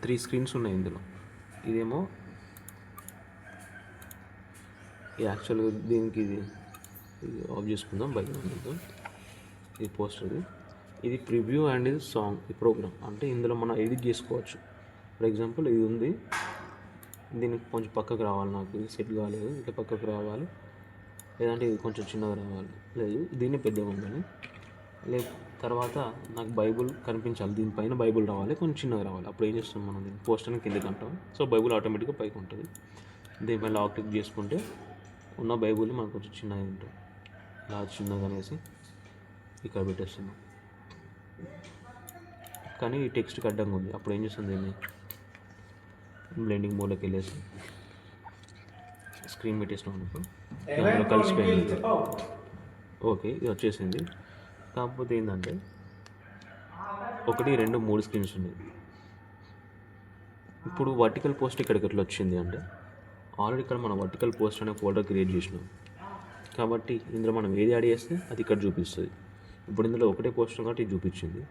3 screens ఉన్నాయి ఇందులో. ఇదేమో యాక్చువల్గా దీనికి ఇది ఆఫ్ చేసుకుందాం, బయట ఉందాం. ఇది పోస్టర్ది, ఇది ప్రివ్యూ అండ్ ఇది సాంగ్, ఈ ప్రోగ్రామ్. అంటే ఇందులో మనం ఎడిట్ చేసుకోవచ్చు. ఫర్ ఎగ్జాంపుల్ ఇది ఉంది, దీనికి కొంచెం పక్కకు రావాలి, నాకు ఇది సెట్ కాలేదు, ఇట్లా పక్కకు రావాలి, లేదంటే ఇది కొంచెం చిన్నగా రావాలి, లేదు దీన్ని పెద్దగా ఉండాలి, లేదు తర్వాత నాకు బైబుల్ కనిపించాలి, దీనిపైన బైబుల్ రావాలి, కొంచెం చిన్నగా రావాలి. అప్పుడు ఏం చేస్తాం మనం, దీన్ని పోస్టర్ని కిందకి అంటాం. సో బైబుల్ ఆటోమేటిక్గా పైకి ఉంటుంది. దీనిపైన లాక్ క్లిక్ చేసుకుంటే ఉన్న బైబుల్ని మనకు కొంచెం చిన్నగా ఉంటుంది. ఇలా చిన్నగా అనేసి ఇక్కడ పెట్టేస్తున్నాం. కానీ ఈ టెక్స్ట్కి అడ్డంగా ఉంది. అప్పుడు ఏం చేస్తుంది, దీన్ని బ్లెండింగ్ మోడ్లోకి వెళ్ళేసి స్క్రీన్ పెట్టేసినాం అనుకో, అందులో కలిసిపోయింది. ఓకే, ఇది వచ్చేసింది. కాకపోతే ఏంటంటే 1, 2, 3 స్క్రీన్స్ ఉన్నాయి. ఇప్పుడు వర్టికల్ పోస్ట్ ఇక్కడికి ఎట్లా వచ్చింది అంటే, ఆల్రెడీ ఇక్కడ మనం వర్టికల్ పోస్ట్ అనే ఫోల్డర్ క్రియేట్ చేసినాం కాబట్టి ఇందులో మనం ఏది యాడ్ చేస్తే అది ఇక్కడ చూపిస్తుంది. ఇప్పుడు ఇందులో ఒకటే పోస్ట్ కాబట్టి ఇది చూపించింది.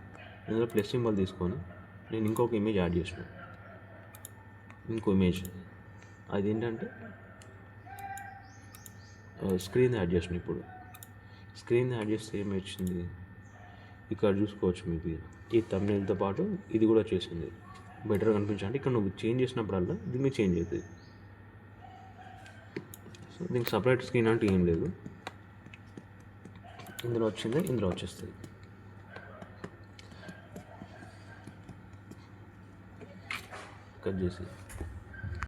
ఇందులో ప్లస్ సింబల్ తీసుకొని నేను ఇంకొక ఇమేజ్ యాడ్ చేసిన, ఇంకో ఇమేజ్, అది ఏంటంటే స్క్రీన్ యాడ్ చేసిన. ఇప్పుడు స్క్రీన్ యాడ్ చేస్తే ఏమి వచ్చింది, ఇక్కడ చూసుకోవచ్చు మీకు. ఈ థంబ్నెయిల్తో పాటు ఇది కూడా వచ్చేసింది. బెటర్గా కనిపించాలంటే ఇక్కడ నువ్వు చేంజ్ చేసినప్పుడల్లా దీన్ని చేంజ్ అవుతుంది. సో దీనికి సపరేట్ స్క్రీన్ అంటే ఏం లేదు, ఇందులో వచ్చింది ఇందులో వచ్చేస్తుంది. కట్ చేసి